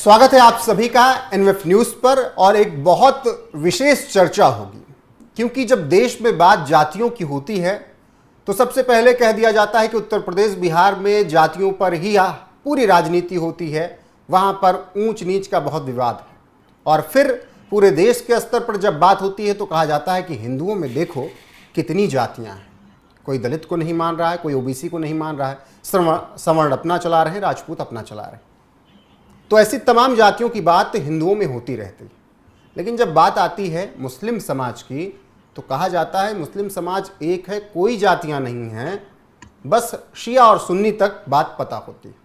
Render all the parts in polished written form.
स्वागत है आप सभी का एनएफ न्यूज पर। और एक बहुत विशेष चर्चा होगी, क्योंकि जब देश में बात जातियों की होती है तो सबसे पहले कह दिया जाता है कि उत्तर प्रदेश बिहार में जातियों पर ही पूरी राजनीति होती है, वहां पर ऊंच नीच का बहुत विवाद है। और फिर पूरे देश के स्तर पर जब बात होती है तो कहा जाता है कि हिंदुओं में देखो कितनी जातियां हैं, कोई दलित को नहीं मान रहा है, कोई ओबीसी को नहीं मान रहा है, सवर्ण अपना चला रहे हैं, राजपूत अपना चला रहे हैं। तो ऐसी तमाम जातियों की बात हिंदुओं में होती रहती है। लेकिन जब बात आती है मुस्लिम समाज की तो कहा जाता है मुस्लिम समाज एक है, कोई जातियां नहीं हैं, बस शिया और सुन्नी तक बात पता होती है।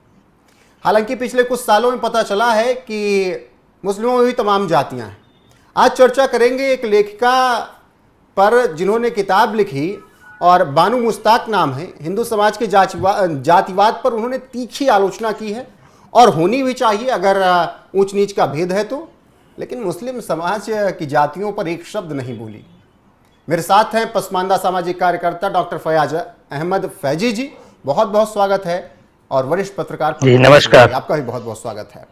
हालांकि पिछले कुछ सालों में पता चला है कि मुस्लिमों में भी तमाम जातियां हैं। आज चर्चा करेंगे एक लेखिका पर जिन्होंने किताब लिखी और बानू मुश्ताक नाम है। हिंदू समाज के जातिवाद पर उन्होंने तीखी आलोचना की है और होनी भी चाहिए अगर ऊंच नीच का भेद है तो। लेकिन मुस्लिम समाज की जातियों पर एक शब्द नहीं बोली। मेरे साथ हैं पसमानदा सामाजिक कार्यकर्ता डॉक्टर फयाज अहमद फैजी जी, बहुत बहुत स्वागत है। और वरिष्ठ पत्रकार जी नमस्कार, आपका भी बहुत बहुत स्वागत है।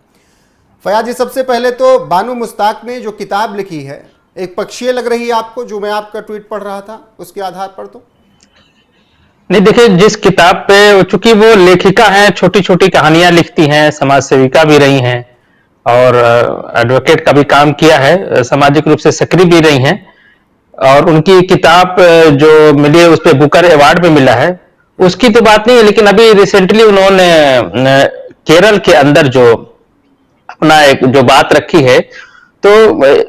फयाज जी, सबसे पहले तो बानू मुश्ताक ने जो किताब लिखी है एक पक्षीय लग रही है आपको, जो मैं आपका ट्वीट पढ़ रहा था उसके आधार पर। तो नहीं देखिए, जिस किताब पे चूंकि वो लेखिका हैं, छोटी छोटी कहानियां लिखती हैं, समाज सेविका भी रही हैं और एडवोकेट का भी काम किया है, सामाजिक रूप से सक्रिय भी रही हैं। और उनकी किताब जो मिली है उस पे बुकर अवार्ड भी मिला है, उसकी तो बात नहीं है। लेकिन अभी रिसेंटली उन्होंने केरल के अंदर जो अपना एक जो बात रखी है, तो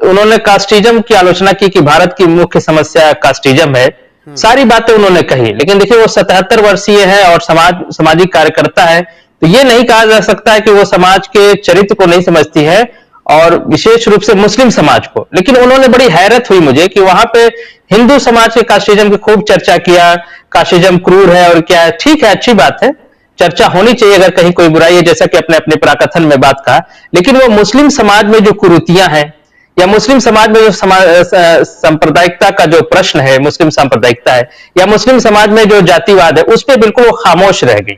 उन्होंने कास्टिज्म की आलोचना की कि भारत की मुख्य समस्या कास्टिज्म है। सारी बातें उन्होंने कही, लेकिन देखिए वो 77 वर्षीय है और सामाजिक कार्यकर्ता है, तो ये नहीं कहा जा सकता है कि वो समाज के चरित्र को नहीं समझती है, और विशेष रूप से मुस्लिम समाज को। लेकिन उन्होंने बड़ी हैरत हुई मुझे कि वहां पे हिंदू समाज के कास्टिज्म की खूब चर्चा किया, कास्टिज्म क्रूर है और क्या है। ठीक है, अच्छी बात है, चर्चा होनी चाहिए अगर कहीं कोई बुराई है, जैसा कि अपने अपने पराकथन में बात कहा। लेकिन वो मुस्लिम समाज में जो कुरीतियां हैं या मुस्लिम समाज में जो सांप्रदायिकता का जो प्रश्न है, मुस्लिम सांप्रदायिकता है या मुस्लिम समाज में जो जातिवाद है, उस पर बिल्कुल वो खामोश रह गई।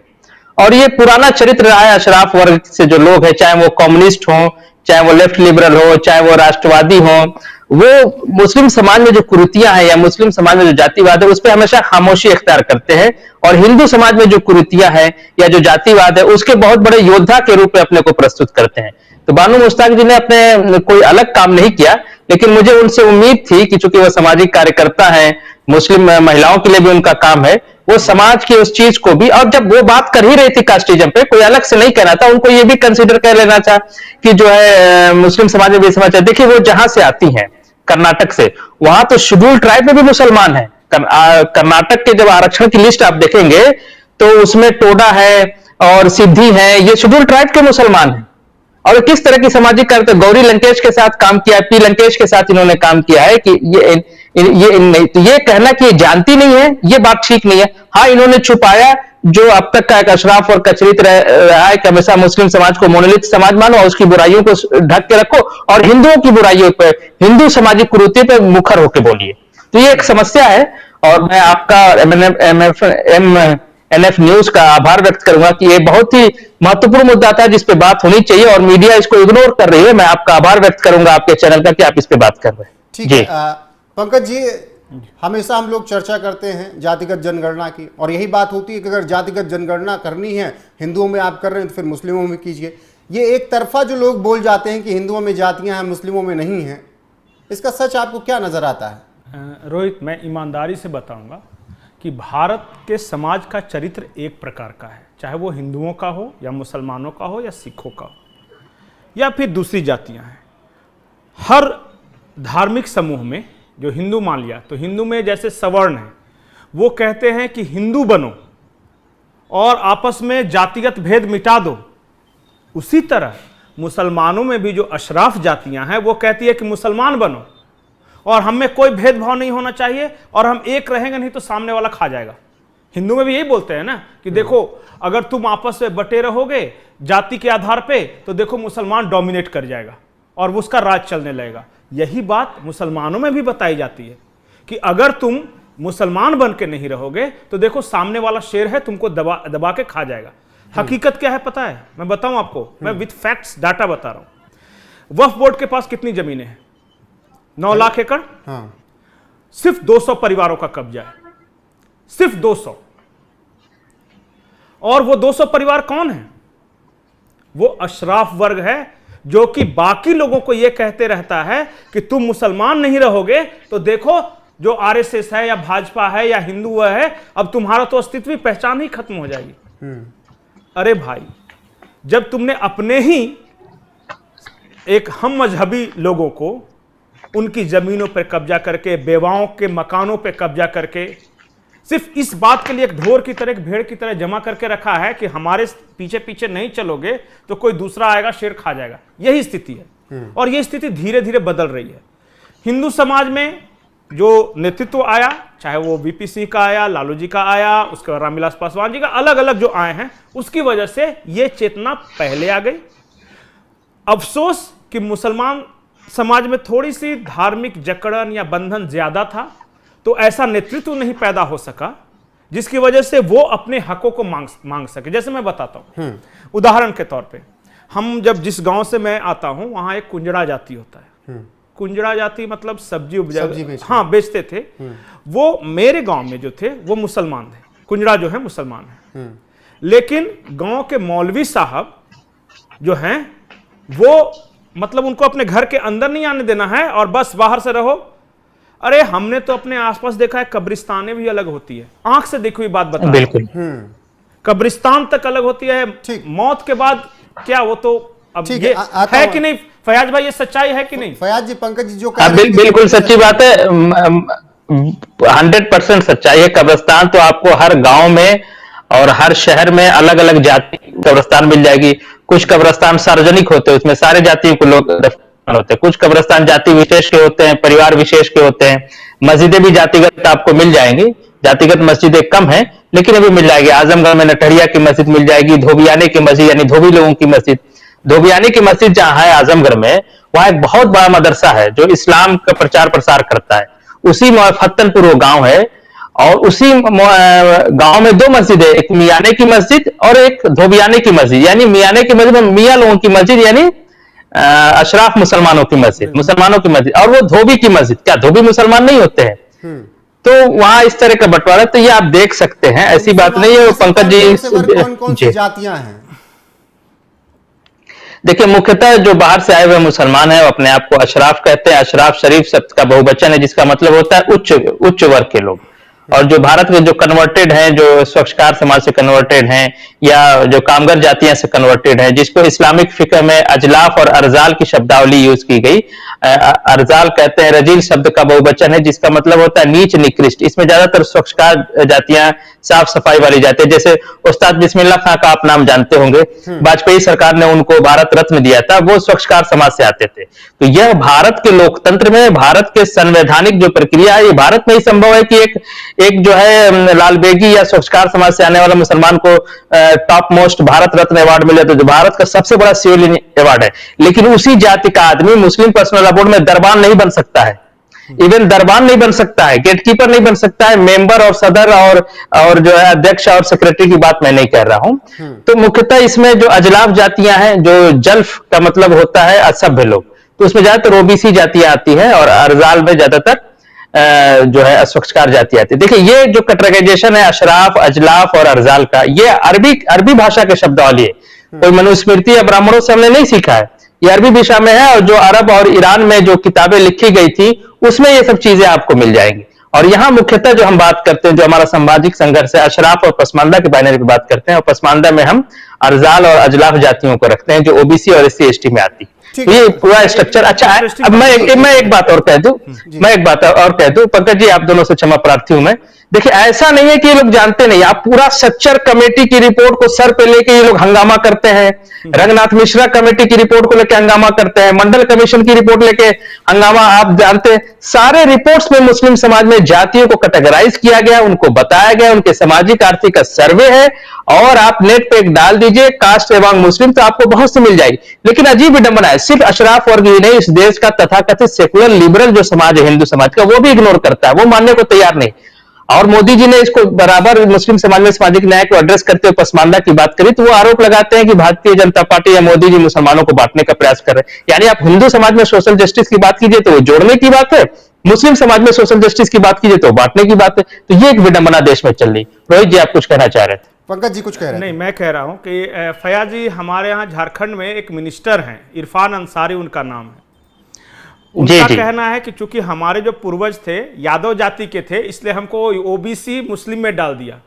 और ये पुराना चरित्र रहा है अशराफ वर्ग से जो लोग हैं, चाहे वो कम्युनिस्ट हो, चाहे वो लेफ्ट लिबरल हो, चाहे वो राष्ट्रवादी हो, वो मुस्लिम समाज में जो कुरीतियां हैं या मुस्लिम समाज में जो जातिवाद है उस पर हमेशा खामोशी इख्तियार करते हैं, और हिंदू समाज में जो कुरीतियां हैं या जो जातिवाद है उसके बहुत बड़े योद्धा के रूप में अपने को प्रस्तुत करते हैं। तो बानू मुश्ताक जी ने अपने कोई अलग काम नहीं किया, लेकिन मुझे उनसे उम्मीद थी कि चूंकि वो सामाजिक कार्यकर्ता है, मुस्लिम महिलाओं के लिए भी उनका काम है, वो समाज की उस चीज को भी, और जब वो बात कर ही रही थी कास्टिज्म पे, कोई अलग से नहीं कहना था, उनको ये भी कंसीडर कर लेना था कि जो है मुस्लिम समाज में भी समाज। देखिए वो जहां से आती हैं कर्नाटक से, वहां तो शेड्यूल ट्राइब में भी मुसलमान है। कर्नाटक के जब आरक्षण की लिस्ट आप देखेंगे तो उसमें टोडा है और सिद्धि है, ये शेड्यूल ट्राइब के मुसलमान है। और किस तरह की सामाजिक कार्य, गौरी लंकेश के साथ काम किया, पी लंकेश के साथ इन्होंने काम किया है कि ये कहना कि ये जानती नहीं है, ये बात ठीक नहीं है। हाँ, इन्होंने छुपाया जो अब तक का एक अशराफ और कचरित रहा है कि हमेशा मुस्लिम समाज को मोनोलिथ समाज मानो और उसकी बुराइयों को ढक के रखो, और हिंदुओं की बुराइयों पे, हिंदू सामाजिक कुरीति पे मुखर होकर बोलिए। तो ये एक समस्या है, और मैं आपका एनएफ न्यूज का आभार व्यक्त करूंगा कि ये बहुत ही महत्वपूर्ण मुद्दा था जिस पे बात होनी चाहिए, और मीडिया इसको इग्नोर कर रही है। मैं आपका आभार व्यक्त करूंगा आपके चैनल का कि आप इस पे बात कर रहे हैं। ठीक है पंकज जी, हमेशा हम लोग चर्चा करते हैं जातिगत जनगणना की, और यही बात होती है कि अगर जातिगत जनगणना करनी है हिंदुओं में आप कर रहे हैं तो फिर मुस्लिमों में कीजिए। ये एक तरफा जो लोग बोल जाते हैं कि हिंदुओं में जातियां हैं मुस्लिमों में नहीं हैं, इसका सच आपको क्या नजर आता है? रोहित, मैं ईमानदारी से बताऊंगा कि भारत के समाज का चरित्र एक प्रकार का है, चाहे वो हिंदुओं का हो या मुसलमानों का हो या सिखों का हो या फिर दूसरी जातियां हैं। हर धार्मिक समूह में जो हिंदू मान लिया, तो हिंदू में जैसे सवर्ण है, वो कहते हैं कि हिंदू बनो और आपस में जातिगत भेद मिटा दो। उसी तरह मुसलमानों में भी जो अशराफ जातियां हैं वो कहती है कि मुसलमान बनो और हम में कोई भेदभाव नहीं होना चाहिए, और हम एक रहेंगे नहीं तो सामने वाला खा जाएगा। हिंदू में भी यही बोलते हैं ना कि देखो अगर तुम आपस में बटे रहोगे जाति के आधार पे तो देखो मुसलमान डोमिनेट कर जाएगा और उसका राज चलने लगेगा। यही बात मुसलमानों में भी बताई जाती है कि अगर तुम मुसलमान बन के नहीं रहोगे तो देखो सामने वाला शेर है, तुमको दबा के खा जाएगा। हकीकत क्या है पता है? मैं बताऊं आपको, मैं विथ फैक्ट्स डाटा बता रहा हूं। वक्फ बोर्ड के पास कितनी जमीनें हैं? 9 लाख एकड़। हाँ। सिर्फ 200 परिवारों का कब्जा है, सिर्फ 200। और वो 200 परिवार कौन है? वो अशराफ वर्ग है, जो कि बाकी लोगों को यह कहते रहता है कि तुम मुसलमान नहीं रहोगे तो देखो जो आरएसएस है या भाजपा है या हिंदू है, अब तुम्हारा तो अस्तित्व पहचान ही खत्म हो जाएगी। अरे भाई, जब तुमने अपने ही एक हम मजहबी लोगों को उनकी जमीनों पर कब्जा करके, बेवाओं के मकानों पर कब्जा करके, सिर्फ इस बात के लिए एक ढोर की तरह, एक भेड़ की तरह जमा करके रखा है कि हमारे पीछे पीछे नहीं चलोगे तो कोई दूसरा आएगा, शेर खा जाएगा, यही स्थिति है। और यह स्थिति धीरे धीरे बदल रही है। हिंदू समाज में जो नेतृत्व आया, चाहे वो वीपी सिंह का आया, लालू जी का आया, उसके बाद रामविलास पासवान जी का, अलग अलग जो आए हैं, उसकी वजह से यह चेतना पहले आ गई। अफसोस कि मुसलमान समाज में थोड़ी सी धार्मिक जकड़न या बंधन ज्यादा था, तो ऐसा नेतृत्व नहीं पैदा हो सका जिसकी वजह से वो अपने हकों को मांग सके। जैसे मैं बताता हूं, उदाहरण के तौर पे, हम जब जिस गांव से मैं आता हूं वहां एक कुंजड़ा जाति होता है। कुंजड़ा जाति मतलब सब्जी हाँ बेचते थे। वो मेरे गांव में जो थे वो मुसलमान थे, कुंजड़ा जो है मुसलमान है। लेकिन गांव के मौलवी साहब जो हैं वो मतलब उनको अपने घर के अंदर नहीं आने देना है और बस बाहर से रहो। अरे हमने तो अपने आसपास देखा है, कब्रिस्तानें भी अलग होती है, आंख से देखी हुई बात बता। बिल्कुल। कब्रिस्तान तक अलग होती है, मौत के बाद क्या, वो तो अब ये है कि नहीं फयाज भाई, ये सच्चाई है कि नहीं? फयाज जी, पंकज जी जो बिल्कुल सच्ची बात है, 100% सच्चाई है। कब्रिस्तान तो आपको हर गांव में और हर शहर में अलग अलग जाति कब्रिस्तान मिल जाएगी। कुछ कब्रिस्तान सार्वजनिक होते हैं, उसमें सारे जातियों के लोग होते हैं। कुछ कब्रिस्तान जाति विशेष के होते हैं, परिवार विशेष के होते हैं। मस्जिदें भी जातिगत आपको मिल जाएंगी, जातिगत मस्जिदें कम हैं लेकिन अभी मिल जाएगी। आजमगढ़ में नटहरिया की मस्जिद मिल जाएगी, धोबियाने की मस्जिद यानी धोबी लोगों की मस्जिद। धोबियाने की मस्जिद जहां है आजमगढ़ में, वहां एक बहुत बड़ा मदरसा है जो इस्लाम का प्रचार प्रसार करता है। उसी फत्तनपुर वो गांव है और उसी गांव में 2 मस्जिद है, एक मियाने की मस्जिद और एक धोबियाने की मस्जिद। यानी मियाने की मस्जिद में मियां लोगों की मस्जिद यानी अशराफ मुसलमानों की मस्जिद, मुसलमानों की मस्जिद, और वो धोबी की मस्जिद। क्या धोबी मुसलमान नहीं होते हैं? तो वहां इस तरह का बंटवारा, तो ये आप देख सकते हैं, ऐसी बात नहीं है। पंकज जी, कौन कौन सी जातियां हैं? देखिए, मुख्यतः जो बाहर से आए हुए मुसलमान हैं वो अपने आप को अशराफ कहते हैं। अशराफ शरीफ शब्द का बहुवचन है जिसका मतलब होता है उच्च वर्ग के लोग। और जो भारत के जो कन्वर्टेड हैं, जो स्वच्छकार समाज से कन्वर्टेड हैं या जो कामगर जातियां से कन्वर्टेड हैं, जिसको इस्लामिक फिक्र में अजलाफ और अर्जाल की शब्दावली यूज की गई। अर्जाल कहते हैं, रजील शब्द का बहुवचन है जिसका मतलब होता है नीच निकृष्ट। इसमें ज्यादातर स्वच्छकार जातियां, साफ सफाई वाली जातियां, जैसे उस्ताद बिस्मिल्लाह खां का आप नाम जानते होंगे, वाजपेयी सरकार ने उनको भारत रत्न दिया था, वो स्वच्छकार समाज से आते थे। तो यह भारत के लोकतंत्र में, भारत के संवैधानिक जो प्रक्रिया है, ये भारत में ही संभव है कि एक जो है लालबेगी या स्वच्छकार समाज से आने वाला मुसलमान को top most Bharat Ratna award मिले, तो जो भारत का सबसे बड़ा सिविल अवार्ड है। लेकिन उसी जाति का आदमी मुस्लिम पर्सनल लॉ बोर्ड में दरबान नहीं बन सकता है, इवन दरबान नहीं बन सकता है, गेटकीपर नहीं बन सकता है, मेंबर और सदर और जो है अध्यक्ष और सेक्रेटरी की बात मैं नहीं कर रहा हूं। तो मुख्यतः इसमें जो अजलाफ जातियां हैं, जो जल्फ का मतलब होता है असभ्य लोग, तो उसमें ज्यादातर ओबीसी जातियां आती हैं और अर्जाल में ज्यादातर जो है अस्वच्छकार जाति आती है। देखिए, ये जो कैटेगराइजेशन है अशराफ, अजलाफ और अर्जाल का, ये अरबी भाषा के शब्दावली है। कोई मनुस्मृति या ब्राह्मणों से हमने नहीं सीखा है, ये अरबी भाषा में है। और जो अरब और ईरान में जो किताबें लिखी गई थी उसमें ये सब चीजें आपको मिल जाएंगी। और यहाँ मुख्यतः जो हम बात करते हैं, जो हमारा सामाजिक संघर्ष है, अशराफ और पसमानदा के बाइनरी की बात करते हैं, और पसमानदा में हम अर्जाल और अजलाफ जातियों को रखते हैं जो ओबीसी और एससी एसटी में आती है। ये पूरा स्ट्रक्चर। अच्छा, अब मैं एक बात और कह दूं, पंकज जी आप दोनों से क्षमा प्रार्थी हूं मैं। देखिए, ऐसा नहीं है कि ये लोग जानते नहीं, आप पूरा सच्चर कमेटी की रिपोर्ट को सर पे लेके ये लोग हंगामा करते हैं, रंगनाथ मिश्रा कमेटी की रिपोर्ट को लेके हंगामा करते हैं, मंडल कमीशन की रिपोर्ट लेके हंगामा। आप जानते हैं, सारे रिपोर्ट्स में मुस्लिम समाज में जातियों को कैटेगराइज किया गया, उनको बताया गया, उनके सामाजिक आर्थिक का सर्वे है। और आप नेट पे एक डाल दीजिए कास्ट एवं मुस्लिम, तो आपको बहुत सी मिल जाएगी। लेकिन अजीब विडंबना है, सिर्फ अशराफ वर्ग ही नहीं, इस देश का तथाकथित सेकुलर लिबरल जो समाज है हिंदू समाज का, वो भी इग्नोर करता है, वो मानने को तैयार नहीं। और मोदी जी ने इसको बराबर मुस्लिम समाज में सामाजिक न्याय को एड्रेस करते हुए पसमानदा की बात करी, तो वो आरोप लगाते हैं कि भारतीय जनता पार्टी या मोदी जी मुसलमानों को बांटने का प्रयास कर रहे हैं। यानी आप हिंदू समाज में सोशल जस्टिस की बात कीजिए तो वो जोड़ने की बात है, मुस्लिम समाज में सोशल जस्टिस की बात कीजिए तो बांटने की बात है। तो ये एक विडंबना देश में चल रही। रोहित जी, आप कुछ कहना चाह रहे थे? पंकज जी कुछ कह रहे हैं? नहीं, मैं कह रहा हूं कि फयाज जी, हमारे यहाँ झारखंड में एक मिनिस्टर हैं, इरफान अंसारी उनका नाम है। उनका कहना है कि चूंकि हमारे जो पूर्वज थे यादव जाति के थे, इसलिए हमको ओबीसी मुस्लिम में डाल दिया,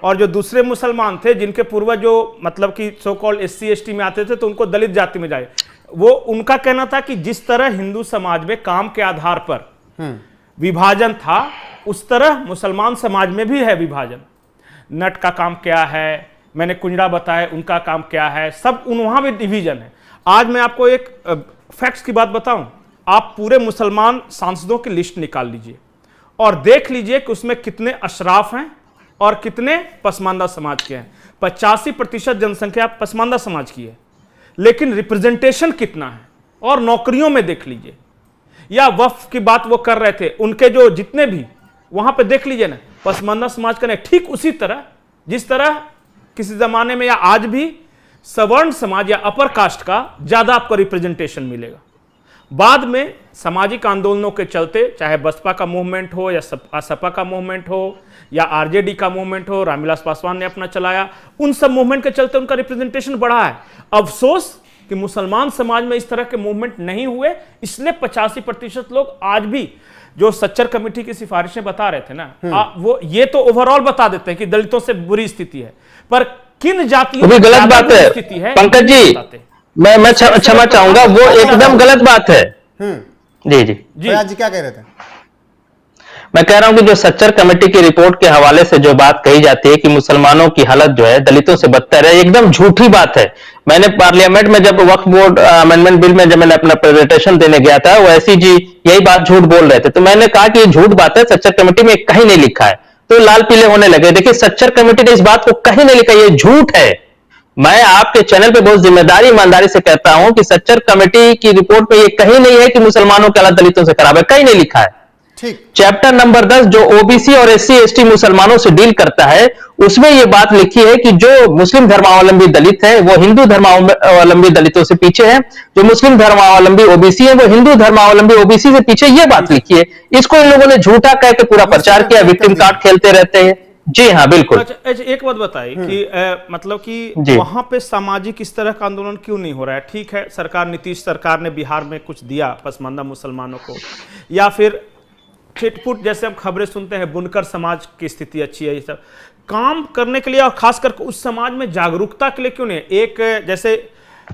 और जो दूसरे मुसलमान थे जिनके पूर्वज जो मतलब कि सो कॉल्ड एससी एसटी में आते थे, तो उनको दलित जाति में जाए। वो उनका कहना था कि जिस तरह हिंदू समाज में काम के आधार पर विभाजन था, उस तरह मुसलमान समाज में भी है विभाजन। नट का काम क्या है, मैंने कुंजड़ा बताया उनका काम क्या है, सब वहां भी डिवीजन है। आज मैं आपको एक फैक्ट्स की बात बताऊं, आप पूरे मुसलमान सांसदों की लिस्ट निकाल लीजिए और देख लीजिए कि उसमें कितने अशराफ हैं और कितने पसमानदा समाज के हैं। 85% जनसंख्या पसमानदा समाज की है, लेकिन रिप्रेजेंटेशन कितना है? और नौकरियों में देख लीजिए, या वक्फ की बात वो कर रहे थे, उनके जो जितने भी वहां पे देख लीजिए ना, पसमानदा समाज का नहीं। ठीक उसी तरह जिस तरह किसी जमाने में या आज भी सवर्ण समाज या अपर कास्ट का ज्यादा आपको रिप्रेजेंटेशन मिलेगा। बाद में सामाजिक आंदोलनों के चलते, चाहे बसपा का मूवमेंट हो या सपा का मूवमेंट हो या आरजेडी का मूवमेंट हो, रामविलास पासवान ने अपना चलाया, उन सब मूवमेंट के चलते उनका रिप्रेजेंटेशन बढ़ा है। अफसोस कि मुसलमान समाज में इस तरह के मूवमेंट नहीं हुए, इसलिए 85% लोग आज भी जो सच्चर कमेटी की सिफारिशें बता रहे थे ना, वो ये तो ओवरऑल बता देते हैं कि दलितों से बुरी स्थिति है, पर किन जातियों में गलत बात है स्थिति है पंकज जी, मैं क्षमा चाहूंगा, वो एकदम गलत बात है। जी जी जी जी, क्या कह रहे थे? मैं कह रहा हूं कि जो सच्चर कमेटी की रिपोर्ट के हवाले से जो बात कही जाती है कि मुसलमानों की हालत जो है दलितों से बदतर है, एकदम झूठी बात है। मैंने पार्लियामेंट में जब वक्फ बोर्ड अमेंडमेंट बिल में जब मैंने अपना प्रेजेंटेशन देने गया था, वैसी जी यही बात झूठ बोल रहे थे, तो मैंने कहा कि ये झूठ बात है, सच्चर कमेटी में कहीं नहीं लिखा है। तो लाल पीले होने लगे। देखिए, सच्चर कमेटी ने इस बात को कहीं नहीं लिखा, ये झूठ है। मैं आपके चैनल पे बहुत जिम्मेदारी ईमानदारी से कहता हूं कि सच्चर कमेटी की रिपोर्ट में ये कहीं नहीं है कि मुसलमानों की हालत दलितों से खराब है, कहीं नहीं लिखा है। ठीक। चैप्टर नंबर 10 जो ओबीसी और एससी एसटी मुसलमानों से डील करता है, उसमें यह बात लिखी है कि जो मुस्लिम धर्मावलंबी दलित है वो हिंदू धर्मावलंबी दलितों से पीछे है, जो मुस्लिम धर्मावलंबी ओबीसी है वो हिंदू धर्मावलंबी ओबीसी से पीछे, यह बात लिखी है। इसको इन लोगों ने झूठा कह के पूरा प्रचार किया, विक्टिम कार्ड खेलते रहते हैं। जी हाँ, बिल्कुल। अच्छा, एक बात बताइए कि मतलब कि वहां पे सामाजिक इस तरह का आंदोलन क्यों नहीं हो रहा है? ठीक है, सरकार, नीतीश सरकार ने बिहार में कुछ दिया पसमानदा मुसलमानों को, या फिर छिटपुट जैसे हम खबरें सुनते हैं, बुनकर समाज की स्थिति अच्छी है, ये सब काम करने के लिए, और खास करके उस समाज में जागरूकता के लिए क्यों नहीं? एक जैसे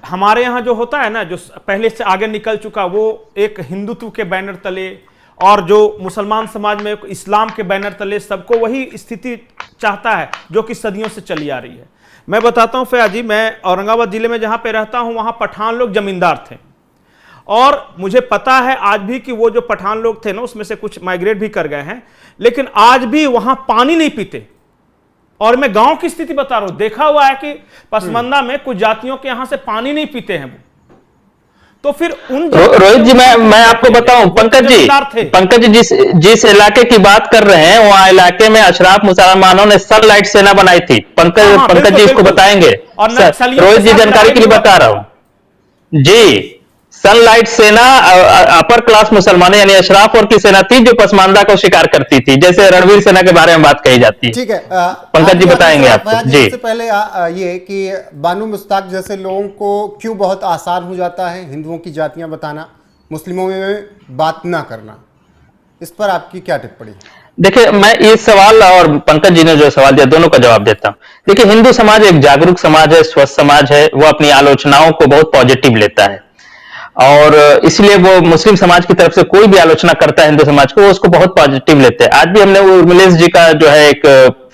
हमारे यहाँ जो होता है ना, जो पहले से आगे निकल चुका, वो एक हिंदुत्व के बैनर तले, और जो मुसलमान समाज में इस्लाम के बैनर तले, सबको वही स्थिति चाहता है जो कि सदियों से चली आ रही है। मैं बताता हूँ फयाज जी, मैं औरंगाबाद जिले में जहाँ पे रहता हूँ, वहाँ पठान लोग जमींदार थे, और मुझे पता है आज भी कि वो जो पठान लोग थे ना, उसमें से कुछ माइग्रेट भी कर गए हैं, लेकिन आज भी वहां पानी नहीं पीते। और मैं गांव की स्थिति बता रहा हूं, देखा हुआ है कि पसमानदा में कुछ जातियों के यहां से पानी नहीं पीते हैं वो। तो फिर उन रोहित जी, मैं आपको बताऊं, पंकज जी जिस इलाके की बात कर रहे हैं, वहां इलाके में अशराफ मुसलमानों ने सनलाइट सेना बनाई थी। पंकज जी इसको बताएंगे। रोहित जी जानकारी के लिए बता रहा हूं जी। सनलाइट सेना अपर क्लास मुसलमान यानी अशराफ और की सेना थी जो पसमानदा को शिकार करती थी, जैसे रणवीर सेना के बारे में बात कही जाती है। ठीक है, पंकज जी बताएंगे आपको जी। इससे पहले ये कि बानू मुश्ताक जैसे लोगों को क्यों बहुत आसान हो जाता है हिंदुओं की जातियां बताना, मुस्लिमों में बात ना करना, इस पर आपकी क्या टिप्पणी? देखिए, मैं इस सवाल और पंकज जी ने जो सवाल दिया, दोनों का जवाब देता हूं। देखिए, हिंदू समाज एक जागरूक समाज है, स्वस्थ समाज है, वो अपनी आलोचनाओं को बहुत पॉजिटिव लेता है, और इसलिए वो मुस्लिम समाज की तरफ से कोई भी आलोचना करता है हिंदू समाज को, वो उसको बहुत पॉजिटिव लेते हैं। आज भी हमने वो उर्मिलेश जी का जो है एक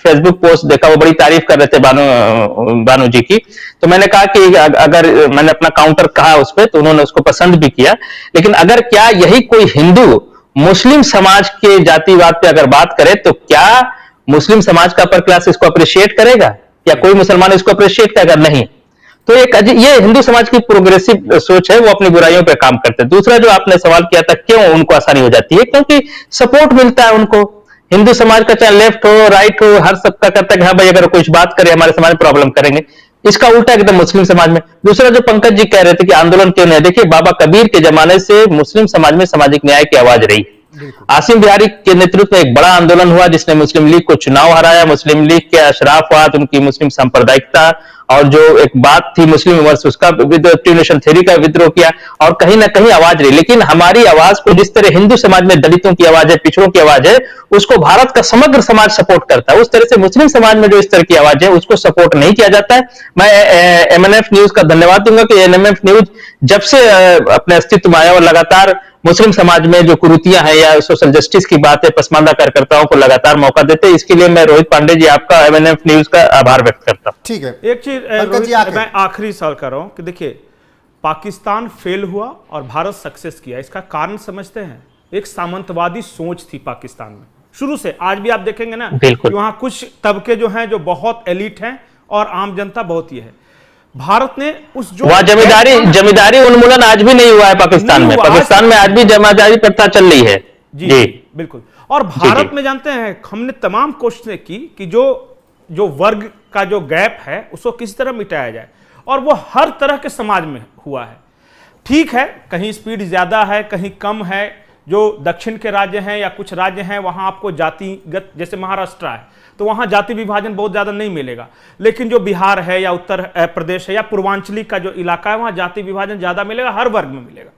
फेसबुक पोस्ट देखा, वो बड़ी तारीफ कर रहे थे बानू जी की, तो मैंने कहा कि अगर मैंने अपना काउंटर कहा उस पर, तो उन्होंने उसको पसंद भी किया। लेकिन अगर क्या यही कोई हिंदू मुस्लिम समाज के जातिवाद पे अगर बात करे, तो क्या मुस्लिम समाज का अपर क्लास इसको अप्रिशिएट करेगा, या कोई मुसलमान इसको अप्रिशिएट करेगा? नहीं। तो ये हिंदू समाज की प्रोग्रेसिव सोच है, वो अपनी बुराइयों पे काम करते हैं। दूसरा जो आपने सवाल किया था, क्यों उनको आसानी हो जाती है? क्योंकि सपोर्ट मिलता है उनको। हिंदू समाज का चाहे लेफ्ट हो राइट हो, हर सबका करता है कि हाँ भाई अगर कुछ बात करे हमारे समाज में प्रॉब्लम करेंगे। इसका उल्टा एकदम मुस्लिम समाज में। दूसरा जो पंकज जी कह रहे थे कि आंदोलन क्यों नहीं, देखिए बाबा कबीर के जमाने से मुस्लिम समाज में सामाजिक न्याय की आवाज रही। आसिम बिहारी के नेतृत्व में एक बड़ा आंदोलन हुआ जिसने मुस्लिम लीग को चुनाव हराया। मुस्लिम लीग के अशराफवाद, उनकी मुस्लिम सांप्रदायिकता और जो एक बात थी मुस्लिम विमर्श, उसका टू नेशन थ्योरी का विद्रोह किया और कहीं ना कहीं आवाज रही। लेकिन हमारी आवाज को जिस तरह हिंदू समाज में दलितों की आवाज है, पिछड़ों की आवाज है, उसको भारत का समग्र समाज सपोर्ट करता है। उस तरह से मुस्लिम समाज में जो इस तरह की आवाज है उसको सपोर्ट नहीं किया जाता है। मैं एमएनएफ न्यूज का धन्यवाद दूंगा कि एमएनएफ न्यूज जब से अपने अस्तित्व में आया और लगातार मुस्लिम समाज में जो कुरीतियां हैं या सोशल जस्टिस की बात है, पसमानदा कार्यकर्ताओं को लगातार मौका देते हैं। इसके लिए मैं रोहित पांडे जी आपका एमएनएफ न्यूज का आभार व्यक्त करता हूं। ठीक है, एक चीज मैं आखिरी सवाल कर रहा हूं कि देखिए पाकिस्तान फेल हुआ और भारत सक्सेस किया, इसका कारण समझते हैं? एक सामंतवादी सोच थी पाकिस्तान में शुरू से। आज भी आप देखेंगे ना कि वहां कुछ तबके जो हैं जो बहुत एलिट हैं और आम जनता बहुत ही है। भारत ने उस जो जमींदारी उन्मूलन आज भी नहीं हुआ है पाकिस्तान में। पाकिस्तान में आज भी जमींदारी प्रथा चल रही है। जी बिल्कुल। और भारत में जानते हैं हमने तमाम कोशिशें की कि जो वर्ग का जो गैप है उसको किस तरह मिटाया जाए, और वो हर तरह के समाज में हुआ है। ठीक है, कहीं स्पीड ज्यादा है, कहीं कम है। जो दक्षिण के राज्य हैं या कुछ राज्य हैं वहां आपको जातिगत, जैसे महाराष्ट्र है तो वहां जाति विभाजन बहुत ज्यादा नहीं मिलेगा। लेकिन जो बिहार है या उत्तर प्रदेश है या पूर्वांचली का जो इलाका है वहां जाति विभाजन ज्यादा मिलेगा, हर वर्ग में मिलेगा।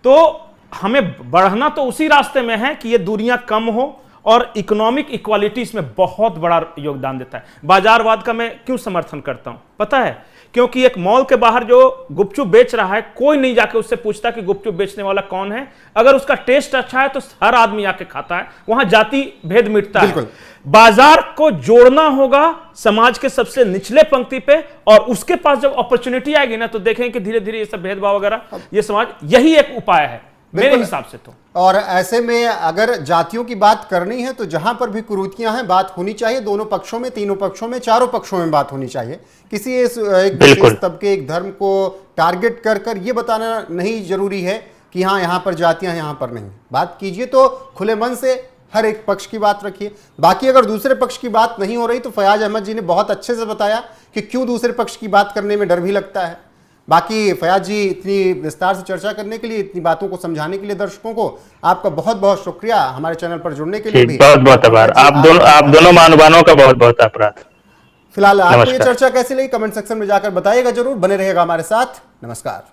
तो हमें बढ़ना तो उसी रास्ते में है कि ये दूरियां कम हो, और इकोनॉमिक इक्वालिटी इसमें बहुत बड़ा योगदान देता है। बाजारवाद का मैं क्यों समर्थन करता हूं पता है? क्योंकि एक मॉल के बाहर जो गुपचुप बेच रहा है, कोई नहीं जाके उससे पूछता कि गुपचुप बेचने वाला कौन है। अगर उसका टेस्ट अच्छा है तो हर आदमी आके खाता है, वहां जाति भेद मिटता है। बाजार को जोड़ना होगा समाज के सबसे निचले पंक्ति पे, और उसके पास जब अपॉर्चुनिटी आएगी ना तो देखें कि धीरे धीरे ये सब भेदभाव वगैरह ये समाज, यही एक उपाय है मेरे हिसाब से तो। और ऐसे में अगर जातियों की बात करनी है तो जहां पर भी कुरीतियां हैं बात होनी चाहिए, दोनों पक्षों में, तीनों पक्षों में, चारों पक्षों में बात होनी चाहिए। किसी एक विशेष तबके, एक धर्म को टारगेट कर कर ये बताना नहीं जरूरी है कि हाँ यहाँ पर जातियां यहाँ पर नहीं। बात कीजिए तो खुले मन से हर एक पक्ष की बात रखिए। बाकी अगर दूसरे पक्ष की बात नहीं हो रही तो फयाज अहमद जी ने बहुत अच्छे से बताया कि क्यों दूसरे पक्ष की बात करने में डर भी लगता है। बाकी फयाज जी इतनी विस्तार से चर्चा करने के लिए, इतनी बातों को समझाने के लिए दर्शकों को आपका बहुत बहुत शुक्रिया। हमारे चैनल पर जुड़ने के लिए भी बहुत बहुत आभार। आप दोनों महानुभावों का बहुत बहुत आभार। फिलहाल आपको ये चर्चा कैसी लगी कमेंट सेक्शन में जाकर बताइएगा जरूर। बने रहेगा हमारे साथ। नमस्कार।